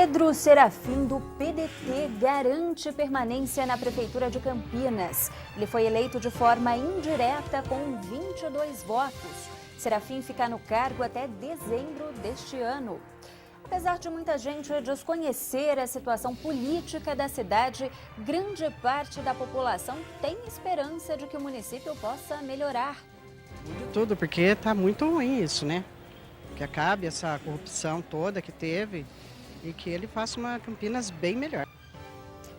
Pedro Serafim, do PDT, garante permanência na Prefeitura de Campinas. Ele foi eleito de forma indireta com 22 votos. Serafim fica no cargo até dezembro deste ano. Apesar de muita gente desconhecer a situação política da cidade, grande parte da população tem esperança de que o município possa melhorar. Tudo, porque está muito ruim isso, né? Que acabe essa corrupção toda que teve e que ele faça uma Campinas bem melhor.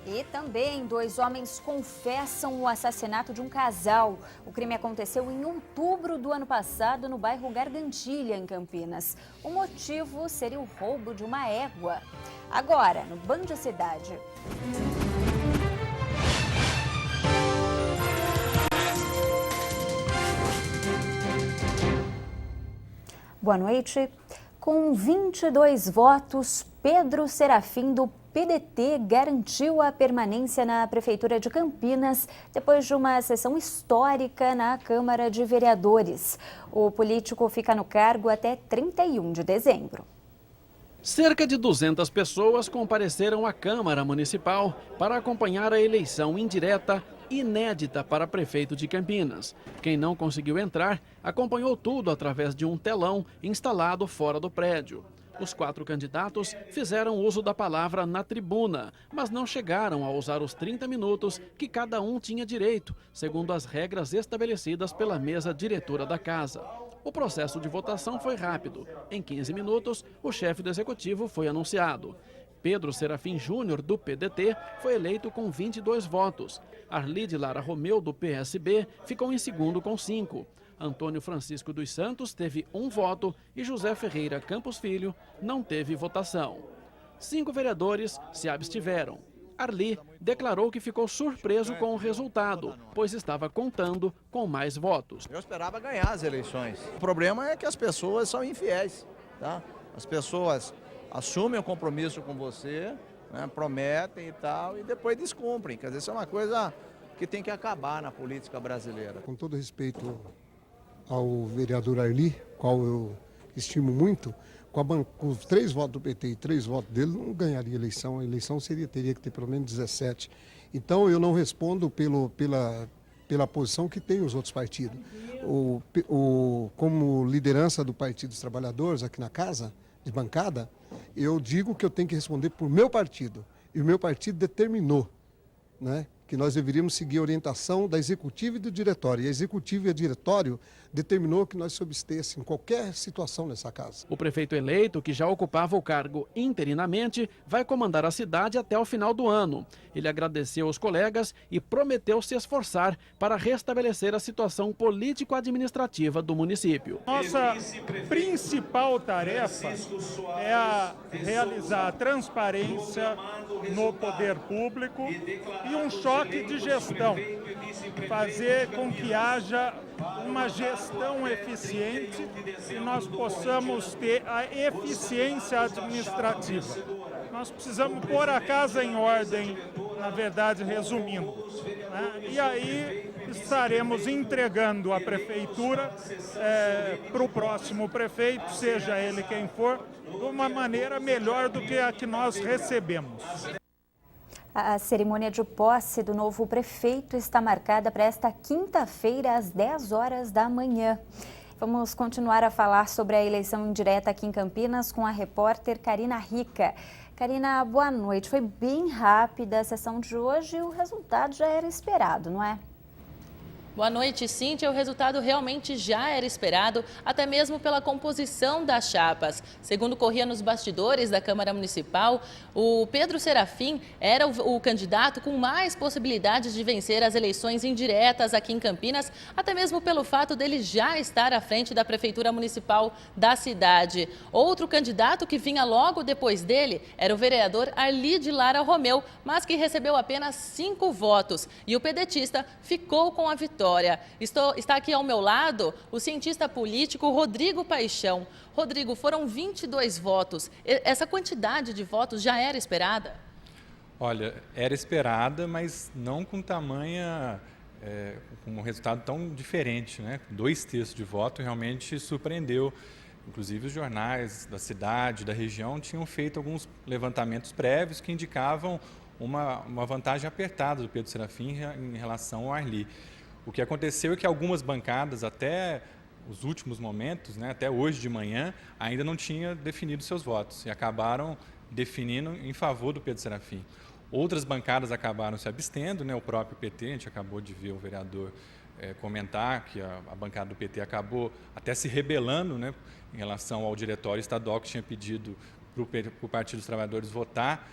E também 2 homens confessam o assassinato de um casal. O crime aconteceu em outubro do ano passado no bairro Gargantilha, em Campinas. O motivo seria o roubo de uma égua. Agora, no Band Cidade. Boa noite. Com 22 votos, Pedro Serafim, do PDT, garantiu a permanência na Prefeitura de Campinas depois de uma sessão histórica na Câmara de Vereadores. O político fica no cargo até 31 de dezembro. Cerca de 200 pessoas compareceram à Câmara Municipal para acompanhar a eleição indireta inédita para prefeito de Campinas. Quem não conseguiu entrar acompanhou tudo através de um telão instalado fora do prédio. Os 4 candidatos fizeram uso da palavra na tribuna, mas não chegaram a usar os 30 minutos que cada um tinha direito, segundo as regras estabelecidas pela mesa diretora da casa. O processo de votação foi rápido. Em 15 minutos, o chefe do executivo foi anunciado. Pedro Serafim Júnior, do PDT, foi eleito com 22 votos. Arlide Lara Romeu, do PSB, ficou em segundo com 5. Antônio Francisco dos Santos teve 1 voto e José Ferreira Campos Filho não teve votação. 5 vereadores se abstiveram. Arli declarou que ficou surpreso com o resultado, pois estava contando com mais votos. Eu esperava ganhar as eleições. O problema é que as pessoas são infiéis, tá? As pessoas assumem o compromisso com você, né, prometem e tal, e depois descumprem. Quer dizer, isso é uma coisa que tem que acabar na política brasileira. Com todo respeito ao vereador Arli, qual eu estimo muito, com os 3 votos do PT e 3 votos dele, não ganharia eleição. A eleição teria que ter pelo menos 17. Então eu não respondo pela posição que tem os outros partidos. Como liderança do Partido dos Trabalhadores aqui na casa, de bancada, eu digo que eu tenho que responder por meu partido. E o meu partido determinou, né, que nós deveríamos seguir a orientação da executiva e do diretório. E a executiva e o diretório determinou que nós se abstêssemos em qualquer situação nessa casa. O prefeito eleito, que já ocupava o cargo interinamente, vai comandar a cidade até o final do ano. Ele agradeceu aos colegas e prometeu se esforçar para restabelecer a situação político-administrativa do município. Nossa principal tarefa é realizar a transparência no poder público e um choque de gestão, fazer com que haja uma gestão eficiente e nós possamos ter a eficiência administrativa. Nós precisamos pôr a casa em ordem, na verdade, resumindo, né? E aí estaremos entregando a prefeitura para o próximo prefeito, seja ele quem for, de uma maneira melhor do que a que nós recebemos. A cerimônia de posse do novo prefeito está marcada para esta quinta-feira, às 10 horas da manhã. Vamos continuar a falar sobre a eleição indireta aqui em Campinas com a repórter Karina Rica. Karina, boa noite. Foi bem rápida a sessão de hoje e o resultado já era esperado, não é? Boa noite, Cíntia. O resultado realmente já era esperado, até mesmo pela composição das chapas. Segundo corria nos bastidores da Câmara Municipal, o Pedro Serafim era o candidato com mais possibilidades de vencer as eleições indiretas aqui em Campinas, até mesmo pelo fato dele já estar à frente da Prefeitura Municipal da cidade. Outro candidato que vinha logo depois dele era o vereador Arlide Lara Romeu, mas que recebeu apenas 5 votos. E o pedetista ficou com a vitória. Está aqui ao meu lado o cientista político Rodrigo Paixão. Rodrigo, foram 22 votos. Essa quantidade de votos já era esperada? Olha, era esperada, mas não com tamanha, com um resultado tão diferente, né? 2/3 de voto realmente surpreendeu Inclusive os jornais da cidade, da região, tinham feito alguns levantamentos prévios que indicavam uma vantagem apertada do Pedro Serafim em relação ao Arli. O que aconteceu é que algumas bancadas, até os últimos momentos, né, até hoje de manhã, ainda não tinham definido seus votos e acabaram definindo em favor do Pedro Serafim. Outras bancadas acabaram se abstendo, né, o próprio PT, a gente acabou de ver o vereador comentar que a bancada do PT acabou até se rebelando, né, em relação ao diretório estadual que tinha pedido para o Partido dos Trabalhadores votar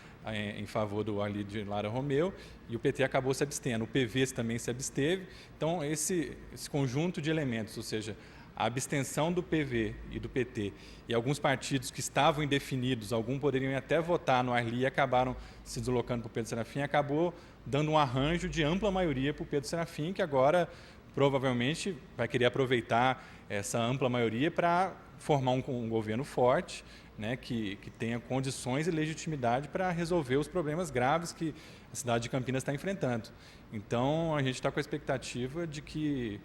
em favor do Arli de Lara Romeu, e o PT acabou se abstendo. O PV também se absteve. Então, esse conjunto de elementos, ou seja, a abstenção do PV e do PT e alguns partidos que estavam indefinidos, alguns poderiam até votar no Arli e acabaram se deslocando para o Pedro Serafim, acabou dando um arranjo de ampla maioria para o Pedro Serafim, que agora provavelmente vai querer aproveitar essa ampla maioria para formar um governo forte, né, que tenha condições e legitimidade para resolver os problemas graves que a cidade de Campinas está enfrentando. Então, a gente está com a expectativa de que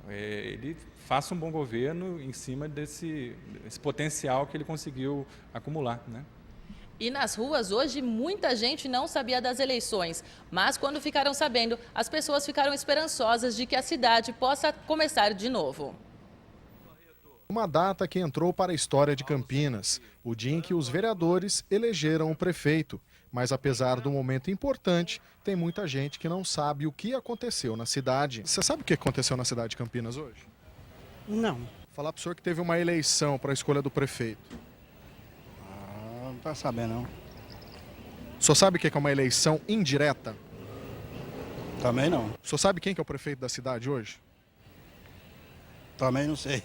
ele faça um bom governo em cima desse potencial que ele conseguiu acumular, né? E nas ruas hoje muita gente não sabia das eleições, mas quando ficaram sabendo, as pessoas ficaram esperançosas de que a cidade possa começar de novo. Uma data que entrou para a história de Campinas, o dia em que os vereadores elegeram o prefeito. Mas apesar do momento importante, tem muita gente que não sabe o que aconteceu na cidade. Você sabe o que aconteceu na cidade de Campinas hoje? Não. Vou falar para o senhor que teve uma eleição para a escolha do prefeito. Não está sabendo, não. O senhor sabe o que é uma eleição indireta? Também não. O senhor sabe quem que é o prefeito da cidade hoje? Também não sei.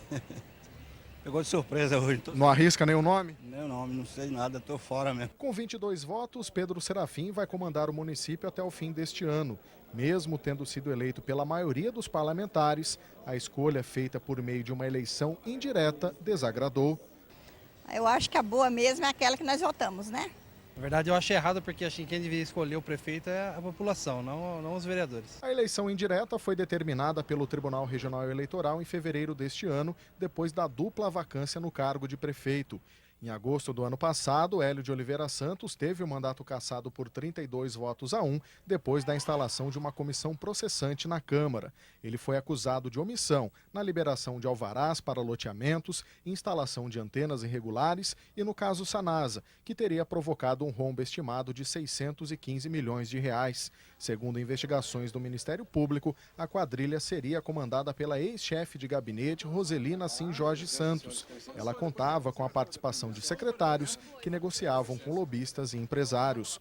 Pegou de surpresa hoje. Não arrisca nenhum nome? Meu nome, não sei nada, estou fora mesmo. Com 22 votos, Pedro Serafim vai comandar o município até o fim deste ano. Mesmo tendo sido eleito pela maioria dos parlamentares, a escolha feita por meio de uma eleição indireta desagradou. Eu acho que a boa mesmo é aquela que nós votamos, né? Na verdade, eu acho errado porque acho que quem deveria escolher o prefeito é a população, não os vereadores. A eleição indireta foi determinada pelo Tribunal Regional Eleitoral em fevereiro deste ano, depois da dupla vacância no cargo de prefeito. Em agosto do ano passado, Hélio de Oliveira Santos teve o mandato cassado por 32 votos a 1, depois da instalação de uma comissão processante na Câmara. Ele foi acusado de omissão na liberação de alvarás para loteamentos, instalação de antenas irregulares e no caso Sanasa, que teria provocado um rombo estimado de 615 milhões de reais. Segundo investigações do Ministério Público, a quadrilha seria comandada pela ex-chefe de gabinete Roselina Sim Jorge Santos. Ela contava com a participação de secretários que negociavam com lobistas e empresários.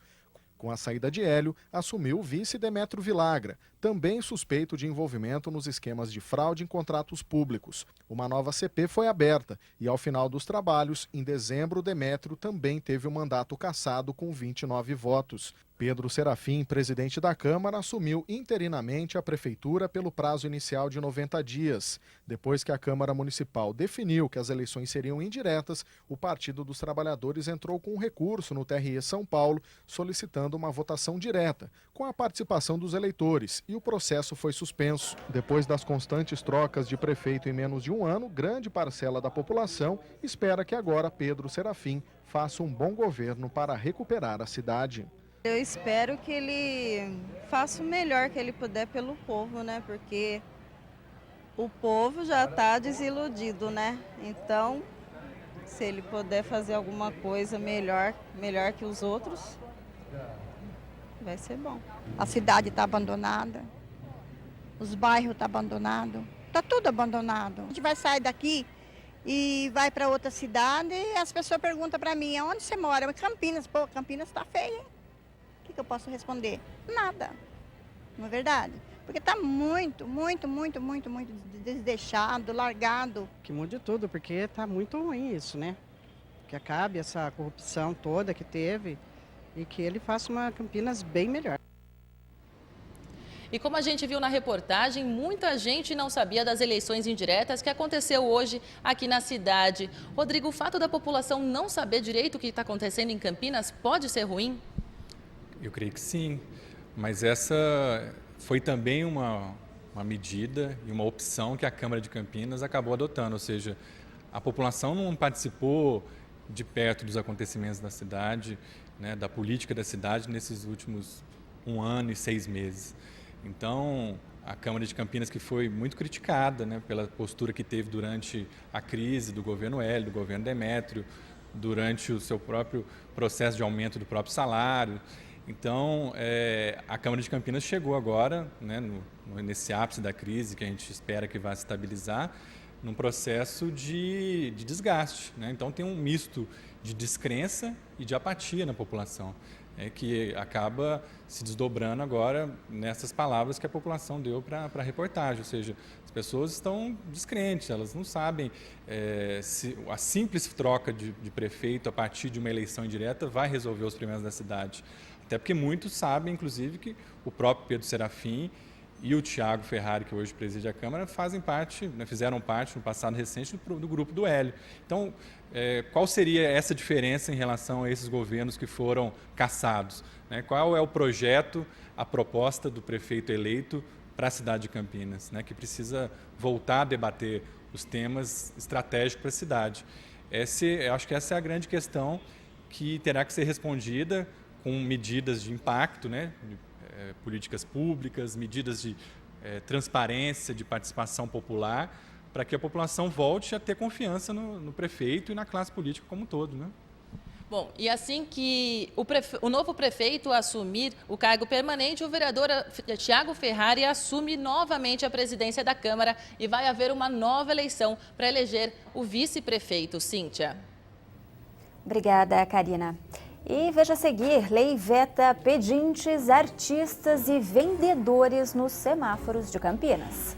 Com a saída de Hélio, assumiu o vice Demétrio Vilagra, também suspeito de envolvimento nos esquemas de fraude em contratos públicos. Uma nova CP foi aberta e, ao final dos trabalhos, em dezembro, Demétrio também teve o mandato cassado com 29 votos. Pedro Serafim, presidente da Câmara, assumiu interinamente a prefeitura pelo prazo inicial de 90 dias. Depois que a Câmara Municipal definiu que as eleições seriam indiretas, o Partido dos Trabalhadores entrou com um recurso no TRE São Paulo, solicitando uma votação direta, com a participação dos eleitores, e o processo foi suspenso. Depois das constantes trocas de prefeito em menos de um ano, grande parcela da população espera que agora Pedro Serafim faça um bom governo para recuperar a cidade. Eu espero que ele faça o melhor que ele puder pelo povo, né? Porque o povo já está desiludido, né? Então, se ele puder fazer alguma coisa melhor que os outros, vai ser bom. A cidade está abandonada, os bairros estão abandonados, está tudo abandonado. A gente vai sair daqui e vai para outra cidade e as pessoas perguntam para mim, onde você mora? Campinas. Pô, Campinas está feia, hein? O que eu posso responder? Nada, não é verdade? Porque está muito desdeixado, largado. Que mude tudo, porque está muito ruim isso, né? Que acabe essa corrupção toda que teve e que ele faça uma Campinas bem melhor. E como a gente viu na reportagem, muita gente não sabia das eleições indiretas que aconteceu hoje aqui na cidade. Rodrigo, o fato da população não saber direito o que está acontecendo em Campinas pode ser ruim? Eu creio que sim, mas essa foi também uma medida e uma opção que a Câmara de Campinas acabou adotando, ou seja, a população não participou de perto dos acontecimentos da cidade, né, da política da cidade nesses últimos 1 ano e 6 meses. Então, a Câmara de Campinas, que foi muito criticada, né, pela postura que teve durante a crise do governo Hélio, do governo Demétrio, durante o seu próprio processo de aumento do próprio salário. Então, a Câmara de Campinas chegou agora, né, nesse ápice da crise, que a gente espera que vá se estabilizar, num processo de desgaste, né? Então, tem um misto de descrença e de apatia na população, que acaba se desdobrando agora nessas palavras que a população deu para a reportagem, ou seja, as pessoas estão descrentes, elas não sabem se a simples troca de prefeito a partir de uma eleição indireta vai resolver os problemas da cidade. Até porque muitos sabem, inclusive, que o próprio Pedro Serafim e o Thiago Ferrari, que hoje preside a Câmara, fazem parte, né, fizeram parte no passado recente do grupo do Hélio. Então, qual seria essa diferença em relação a esses governos que foram cassados? Né? Qual é o projeto, a proposta do prefeito eleito para a cidade de Campinas, né, que precisa voltar a debater os temas estratégicos para a cidade? Eu acho que essa é a grande questão que terá que ser respondida com medidas de impacto, né, políticas públicas, medidas de transparência, de participação popular, para que a população volte a ter confiança no prefeito e na classe política como um todo, né? Bom, e assim que o novo prefeito assumir o cargo permanente, o vereador Thiago Ferrari assume novamente a presidência da Câmara e vai haver uma nova eleição para eleger o vice-prefeito. Cíntia. Obrigada, Karina. E veja a seguir, lei veta pedintes, artistas e vendedores nos semáforos de Campinas.